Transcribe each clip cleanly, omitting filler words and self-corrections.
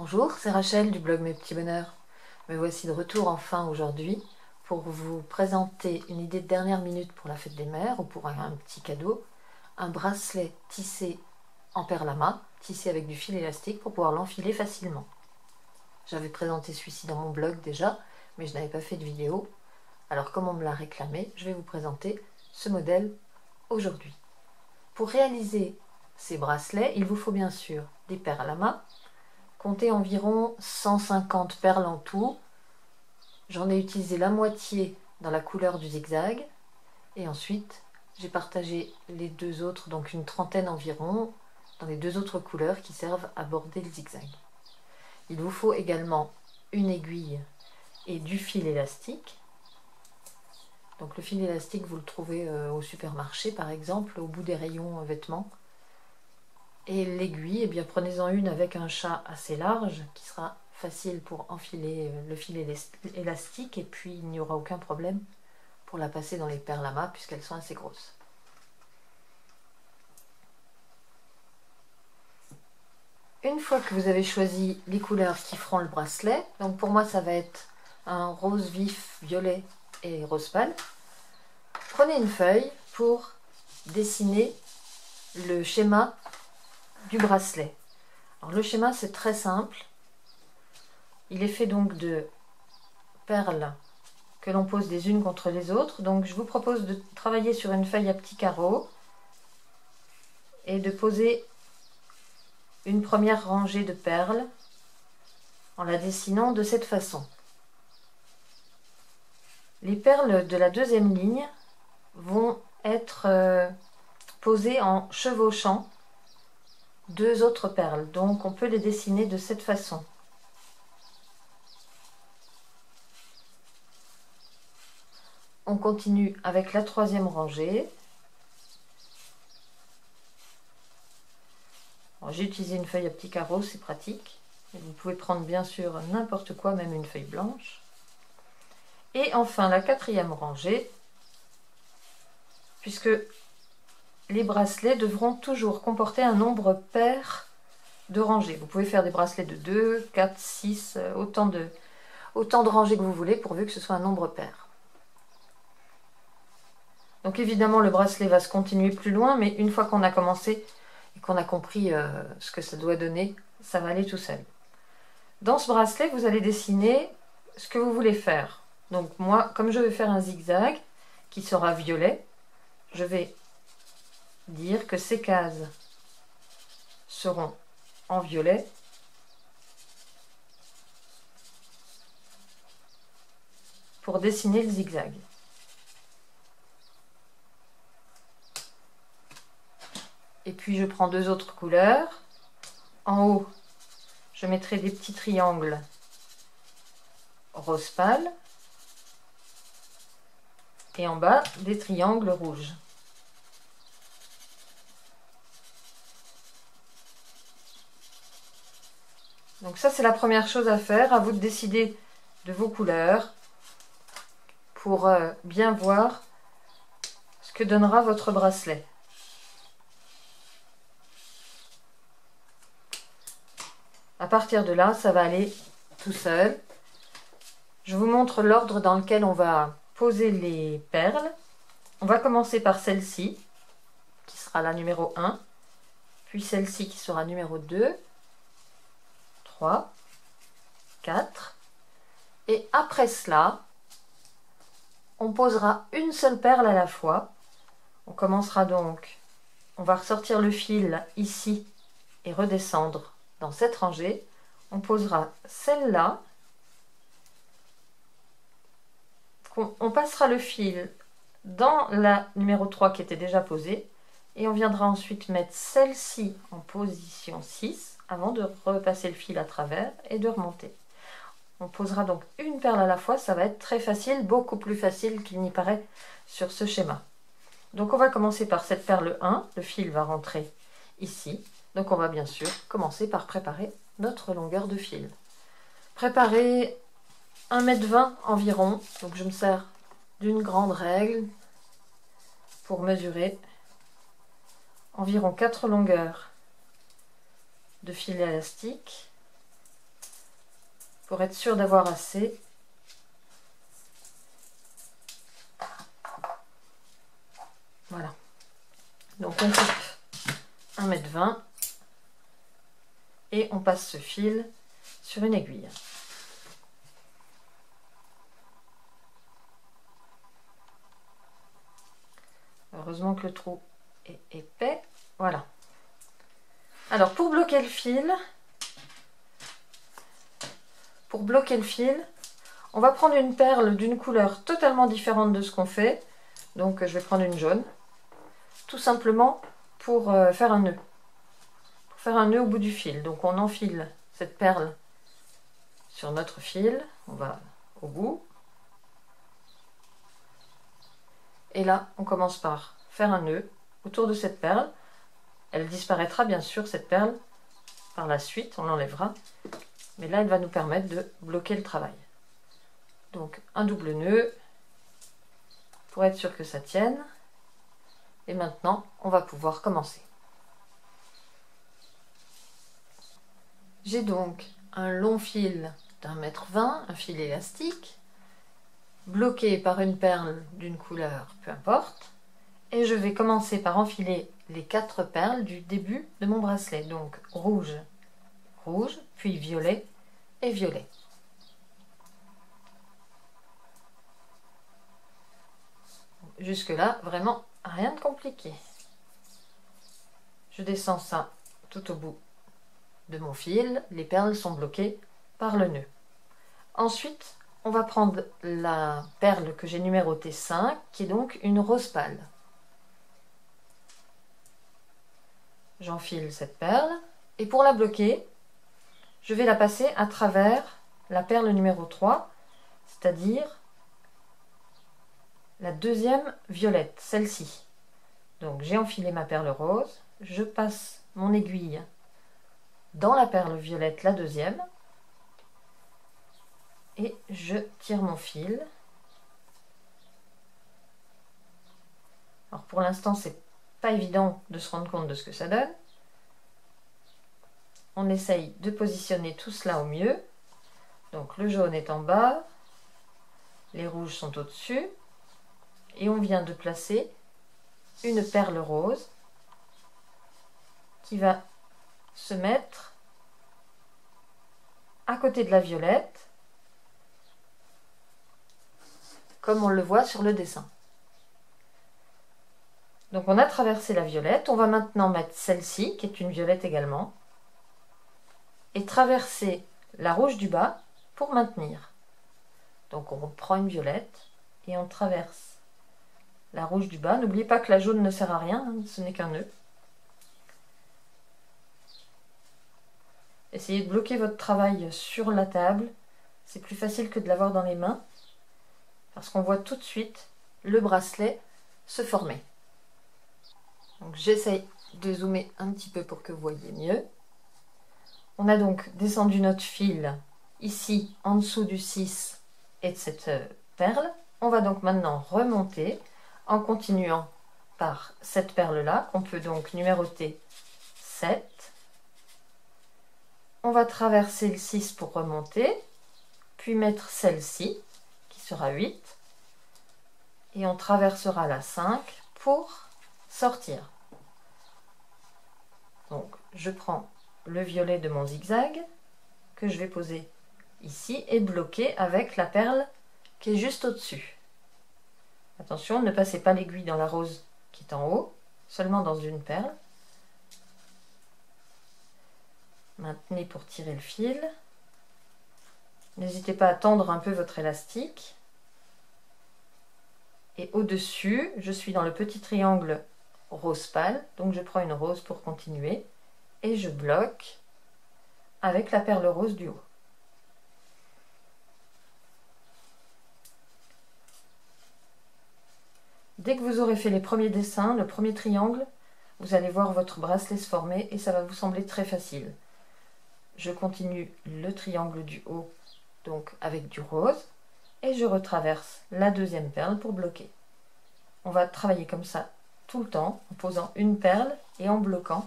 Bonjour, c'est Rachel du blog Mes Petits Bonheurs. Me voici de retour enfin aujourd'hui pour vous présenter une idée de dernière minute pour la fête des mères ou pour un petit cadeau. Un bracelet tissé en perle à mât, tissé avec du fil élastique pour pouvoir l'enfiler facilement. J'avais présenté celui-ci dans mon blog déjà, mais je n'avais pas fait de vidéo. Alors comme on me l'a réclamé, je vais vous présenter ce modèle aujourd'hui. Pour réaliser ces bracelets, il vous faut bien sûr des perles à mât. Comptez environ 150 perles en tout. J'en ai utilisé la moitié dans la couleur du zigzag. Et ensuite, j'ai partagé les deux autres, donc une trentaine environ, dans les deux autres couleurs qui servent à border le zigzag. Il vous faut également une aiguille et du fil élastique. Donc le fil élastique, vous le trouvez au supermarché par exemple, au bout des rayons vêtements. Et l'aiguille, eh bien prenez-en une avec un chat assez large qui sera facile pour enfiler le fil élastique, et puis il n'y aura aucun problème pour la passer dans les perles à mât puisqu'elles sont assez grosses. Une fois que vous avez choisi les couleurs qui feront le bracelet, donc pour moi ça va être un rose vif, violet et rose pâle, prenez une feuille pour dessiner le schéma du bracelet. Alors le schéma c'est très simple. Il est fait donc de perles que l'on pose les unes contre les autres. Donc je vous propose de travailler sur une feuille à petits carreaux et de poser une première rangée de perles en la dessinant de cette façon. Les perles de la deuxième ligne vont être posées en chevauchant deux autres perles. Donc on peut les dessiner de cette façon. On continue avec la troisième rangée. J'ai utilisé une feuille à petits carreaux, c'est pratique. Vous pouvez prendre bien sûr n'importe quoi, même une feuille blanche. Et enfin la quatrième rangée, puisque les bracelets devront toujours comporter un nombre pair de rangées. Vous pouvez faire des bracelets de 2, 4, 6, autant de rangées que vous voulez, pourvu que ce soit un nombre pair. Donc évidemment le bracelet va se continuer plus loin, mais une fois qu'on a commencé et qu'on a compris ce que ça doit donner, ça va aller tout seul. Dans ce bracelet, vous allez dessiner ce que vous voulez faire. Donc moi, comme je vais faire un zigzag qui sera violet, je vais dire que ces cases seront en violet pour dessiner le zigzag. Et puis je prends deux autres couleurs. En haut, je mettrai des petits triangles rose pâle. Et en bas, des triangles rouges. Donc ça, c'est la première chose à faire. À vous de décider de vos couleurs pour bien voir ce que donnera votre bracelet. À partir de là, ça va aller tout seul. Je vous montre l'ordre dans lequel on va poser les perles. On va commencer par celle-ci, qui sera la numéro 1, puis celle-ci qui sera numéro 2, 3, 4, et après cela, on posera une seule perle à la fois. On commencera donc, on va ressortir le fil ici et redescendre dans cette rangée. On posera celle-là. On passera le fil dans la numéro 3 qui était déjà posée et on viendra ensuite mettre celle-ci en position 6 avant de repasser le fil à travers et de remonter. On posera donc une perle à la fois, ça va être très facile, beaucoup plus facile qu'il n'y paraît sur ce schéma. Donc on va commencer par cette perle 1, le fil va rentrer ici. Donc on va bien sûr commencer par préparer notre longueur de fil. Préparer 1,20 m environ, donc je me sers d'une grande règle pour mesurer environ 4 longueurs de fil élastique pour être sûr d'avoir assez. Voilà. Donc on coupe 1,20 m et on passe ce fil sur une aiguille. Heureusement que le trou est épais. Voilà. Alors pour bloquer le fil, on va prendre une perle d'une couleur totalement différente de ce qu'on fait. Donc je vais prendre une jaune, tout simplement pour faire un nœud. Pour faire un nœud au bout du fil. Donc on enfile cette perle sur notre fil, on va au bout. Et là, on commence par faire un nœud autour de cette perle. Elle disparaîtra bien sûr, cette perle, par la suite, on l'enlèvera. Mais là, elle va nous permettre de bloquer le travail. Donc, un double nœud pour être sûr que ça tienne. Et maintenant, on va pouvoir commencer. J'ai donc un long fil d'1,20 m, un fil élastique, bloqué par une perle d'une couleur, peu importe. Et je vais commencer par enfiler les 4 perles du début de mon bracelet. Donc rouge, rouge, puis violet et violet. Jusque-là, vraiment rien de compliqué. Je descends ça tout au bout de mon fil. Les perles sont bloquées par le nœud. Ensuite, on va prendre la perle que j'ai numérotée 5, qui est donc une rose pâle. J'enfile cette perle et pour la bloquer, je vais la passer à travers la perle numéro 3, c'est-à-dire la deuxième violette, celle-ci. Donc j'ai enfilé ma perle rose, je passe mon aiguille dans la perle violette, la deuxième, et je tire mon fil. Alors pour l'instant, c'est pas évident de se rendre compte de ce que ça donne. On essaye de positionner tout cela au mieux. Donc le jaune est en bas, les rouges sont au-dessus, et on vient de placer une perle rose qui va se mettre à côté de la violette, comme on le voit sur le dessin. Donc on a traversé la violette, on va maintenant mettre celle-ci, qui est une violette également, et traverser la rouge du bas pour maintenir. Donc on prend une violette et on traverse la rouge du bas. N'oubliez pas que la jaune ne sert à rien, hein, ce n'est qu'un nœud. Essayez de bloquer votre travail sur la table, c'est plus facile que de l'avoir dans les mains, parce qu'on voit tout de suite le bracelet se former. Donc j'essaye de zoomer un petit peu pour que vous voyez mieux. On a donc descendu notre fil ici en dessous du 6 et de cette perle. On va donc maintenant remonter en continuant par cette perle-là, qu'on peut donc numéroter 7. On va traverser le 6 pour remonter, puis mettre celle-ci, qui sera 8. Et on traversera la 5 pour sortir. Donc je prends le violet de mon zigzag, que je vais poser ici, et bloquer avec la perle qui est juste au-dessus. Attention, ne passez pas l'aiguille dans la rose qui est en haut, seulement dans une perle. Maintenez pour tirer le fil. N'hésitez pas à tendre un peu votre élastique. Et au-dessus, je suis dans le petit triangle rose pâle, donc je prends une rose pour continuer. Et je bloque avec la perle rose du haut. Dès que vous aurez fait les premiers dessins, le premier triangle, vous allez voir votre bracelet se former et ça va vous sembler très facile. Je continue le triangle du haut, donc avec du rose, et je retraverse la deuxième perle pour bloquer. On va travailler comme ça tout le temps, en posant une perle et en bloquant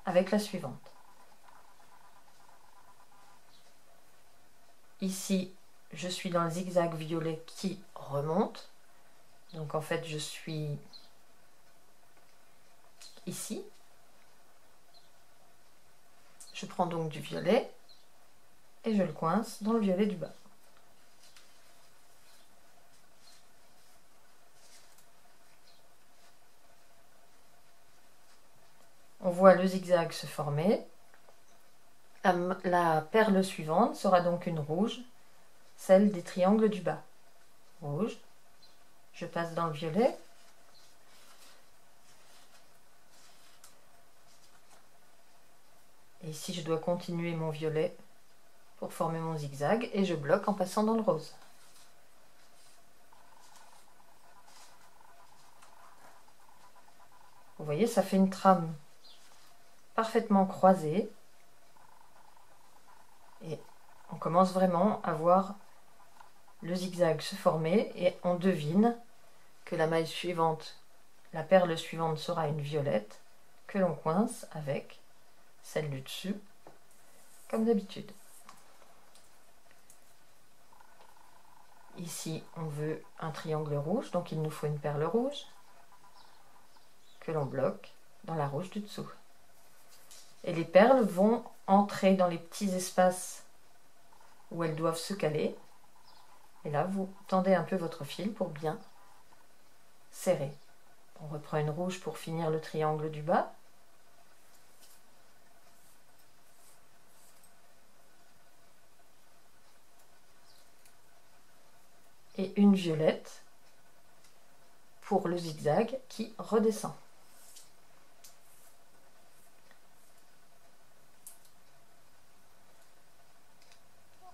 avec la suivante. Ici, je suis dans le zigzag violet qui remonte. Donc en fait, je suis ici. Je prends donc du violet et je le coince dans le violet du bas. On voit le zigzag se former. La perle suivante sera donc une rouge, celle des triangles du bas. Rouge, je passe dans le violet. Et ici, je dois continuer mon violet pour former mon zigzag et je bloque en passant dans le rose. Vous voyez, ça fait une trame parfaitement croisée. Et on commence vraiment à voir le zigzag se former et on devine que la maille suivante, la perle suivante sera une violette que l'on coince avec celle du dessus, comme d'habitude. Ici, on veut un triangle rouge, donc il nous faut une perle rouge que l'on bloque dans la rouge du dessous. Et les perles vont entrer dans les petits espaces où elles doivent se caler. Et là, vous tendez un peu votre fil pour bien serrer. On reprend une rouge pour finir le triangle du bas. Et une violette pour le zigzag qui redescend.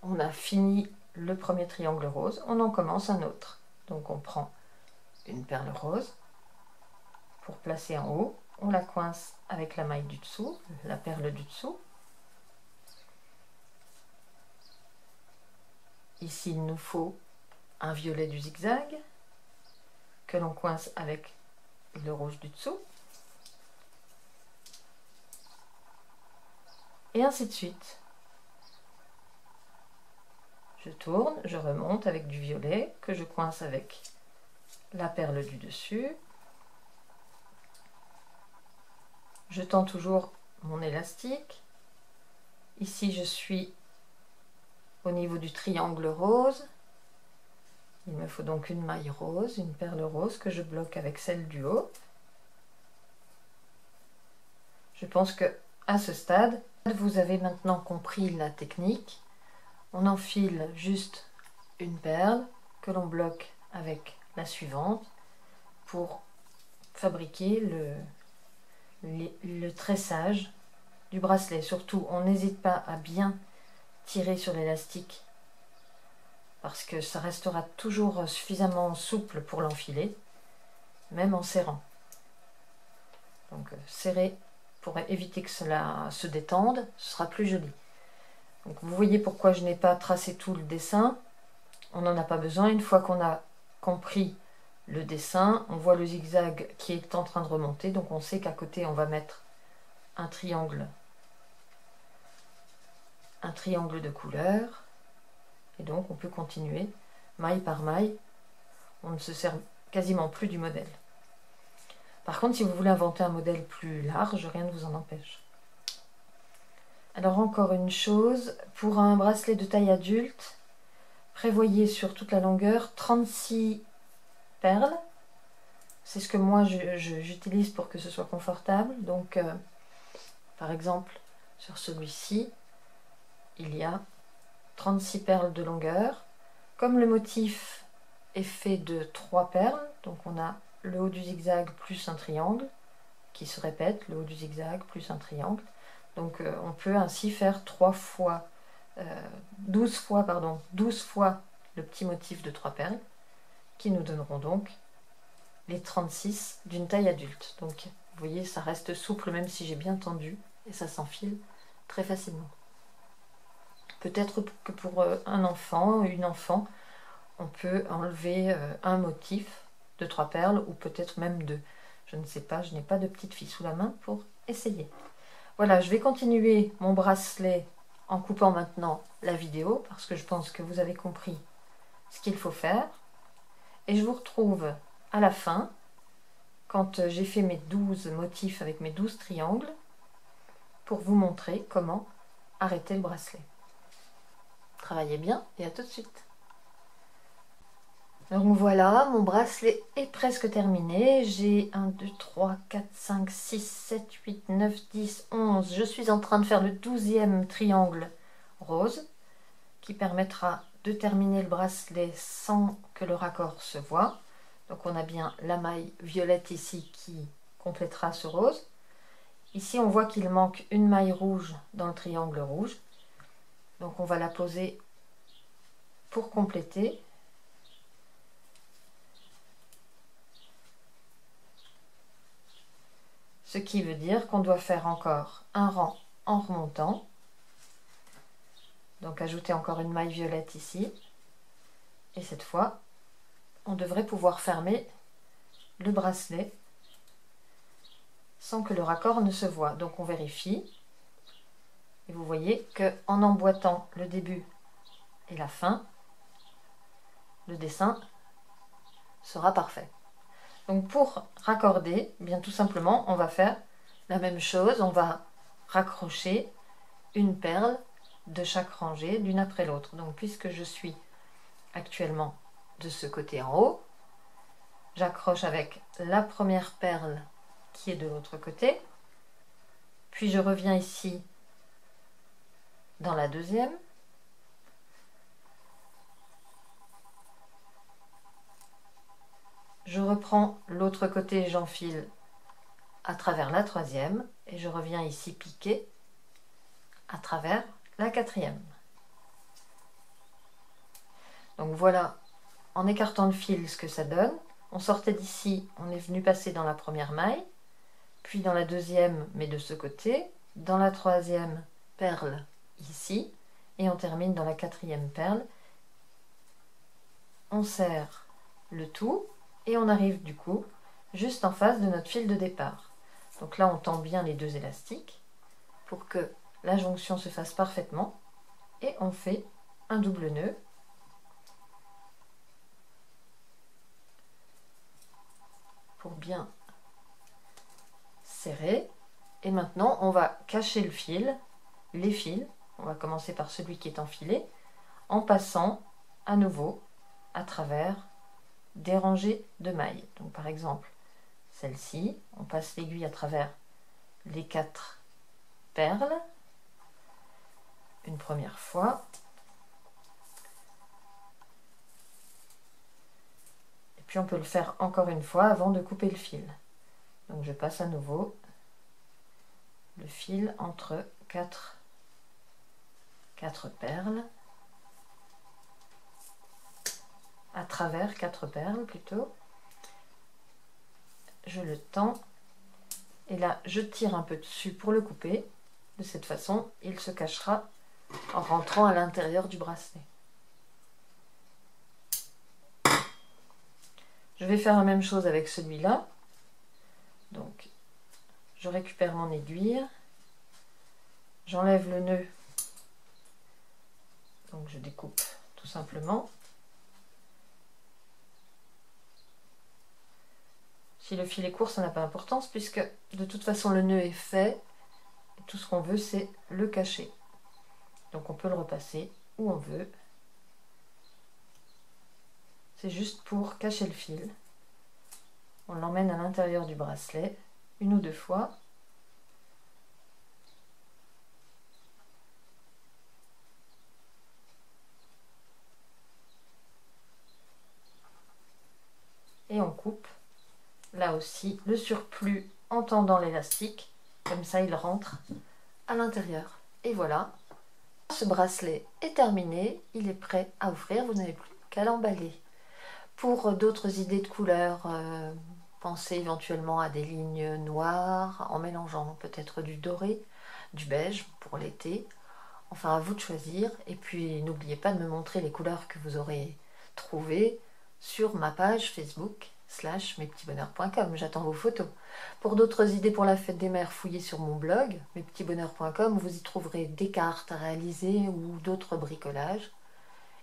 On a fini le premier triangle rose, on en commence un autre. Donc on prend une perle rose pour placer en haut, on la coince avec la maille du dessous, la perle du dessous. Ici, il nous faut un violet du zigzag que l'on coince avec le rouge du dessous. Et ainsi de suite. Je tourne, je remonte avec du violet que je coince avec la perle du dessus. Je tends toujours mon élastique. Ici, je suis au niveau du triangle rose. Il me faut donc une maille rose, une perle rose que je bloque avec celle du haut. Je pense que à ce stade, vous avez maintenant compris la technique. On enfile juste une perle que l'on bloque avec la suivante pour fabriquer le tressage du bracelet. Surtout, on n'hésite pas à bien tirer sur l'élastique parce que ça restera toujours suffisamment souple pour l'enfiler, même en serrant. Donc serrer pour éviter que cela se détende, ce sera plus joli. Donc vous voyez pourquoi je n'ai pas tracé tout le dessin. On n'en a pas besoin. Une fois qu'on a compris le dessin, on voit le zigzag qui est en train de remonter. Donc on sait qu'à côté, on va mettre un triangle de couleur. Et donc on peut continuer maille par maille. On ne se sert quasiment plus du modèle. Par contre, si vous voulez inventer un modèle plus large, rien ne vous en empêche. Alors encore une chose, pour un bracelet de taille adulte, prévoyez sur toute la longueur 36 perles. C'est ce que moi j'utilise pour que ce soit confortable. Donc par exemple sur celui-ci, il y a 36 perles de longueur. Comme le motif est fait de 3 perles, donc on a le haut du zigzag plus un triangle qui se répète, le haut du zigzag plus un triangle. Donc on peut ainsi faire 12 fois le petit motif de 3 perles, qui nous donneront donc les 36 d'une taille adulte. Donc vous voyez, ça reste souple même si j'ai bien tendu, et ça s'enfile très facilement. Peut-être que pour un enfant, une enfant, on peut enlever un motif de 3 perles, ou peut-être même 2. Je ne sais pas, je n'ai pas de petite fille sous la main pour essayer. Voilà, je vais continuer mon bracelet en coupant maintenant la vidéo parce que je pense que vous avez compris ce qu'il faut faire. Et je vous retrouve à la fin, quand j'ai fait mes 12 motifs avec mes 12 triangles, pour vous montrer comment arrêter le bracelet. Travaillez bien et à tout de suite. Donc voilà, mon bracelet est presque terminé. J'ai 1, 2, 3, 4, 5, 6, 7, 8, 9, 10, 11. Je suis en train de faire le 12e triangle rose qui permettra de terminer le bracelet sans que le raccord se voie. Donc on a bien la maille violette ici qui complétera ce rose. Ici on voit qu'il manque une maille rouge dans le triangle rouge. Donc on va la poser pour compléter. Ce qui veut dire qu'on doit faire encore un rang en remontant. Donc ajouter encore une maille violette ici. Et cette fois, on devrait pouvoir fermer le bracelet sans que le raccord ne se voie. Donc on vérifie. Et vous voyez qu'en emboîtant le début et la fin, le dessin sera parfait. Donc pour raccorder, bien tout simplement, on va faire la même chose. On va raccrocher une perle de chaque rangée, l'une après l'autre. Donc puisque je suis actuellement de ce côté en haut, j'accroche avec la première perle qui est de l'autre côté, puis je reviens ici dans la deuxième, je reprends l'autre côté, j'enfile à travers la troisième et je reviens ici piquer à travers la quatrième. Donc voilà, en écartant le fil, ce que ça donne. On sortait d'ici, on est venu passer dans la première maille, puis dans la deuxième, mais de ce côté, dans la troisième perle ici, et on termine dans la quatrième perle. On serre le tout, et on arrive du coup juste en face de notre fil de départ. Donc là, on tend bien les deux élastiques pour que la jonction se fasse parfaitement, et on fait un double nœud. Pour bien serrer. Et maintenant, on va cacher le fil, les fils. On va commencer par celui qui est enfilé, en passant à nouveau à travers des rangées de mailles. Donc par exemple, celle-ci, on passe l'aiguille à travers les 4 perles, une première fois. Et puis on peut le faire encore une fois avant de couper le fil. Donc je passe à nouveau le fil entre 4 perles, à travers 4 perles plutôt. Je le tends et là je tire un peu dessus pour le couper. De cette façon, il se cachera en rentrant à l'intérieur du bracelet. Je vais faire la même chose avec celui-là. Donc, je récupère mon aiguille, j'enlève le nœud, donc je découpe tout simplement. Si le fil est court, ça n'a pas d'importance puisque de toute façon le nœud est fait et tout ce qu'on veut c'est le cacher. Donc on peut le repasser où on veut. C'est juste pour cacher le fil. On l'emmène à l'intérieur du bracelet une ou deux fois. Et on coupe là aussi le surplus en tendant l'élastique. Comme ça il rentre à l'intérieur. Et voilà, ce bracelet est terminé. Il est prêt à offrir. Vous n'avez plus qu'à l'emballer. Pour d'autres idées de couleurs, pensez éventuellement à des lignes noires en mélangeant peut-être du doré, du beige pour l'été. Enfin, à vous de choisir. Et puis, n'oubliez pas de me montrer les couleurs que vous aurez trouvées sur ma page Facebook www.mespetitsbonheurs.com. J'attends vos photos. Pour d'autres idées pour la fête des mères, fouillez sur mon blog, mespetitsbonheurs.com. Vous y trouverez des cartes à réaliser ou d'autres bricolages.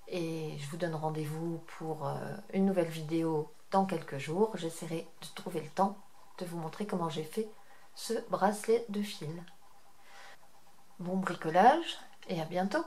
Et je vous donne rendez-vous pour une nouvelle vidéo dans quelques jours. J'essaierai de trouver le temps de vous montrer comment j'ai fait ce bracelet de fil. Bon bricolage et à bientôt!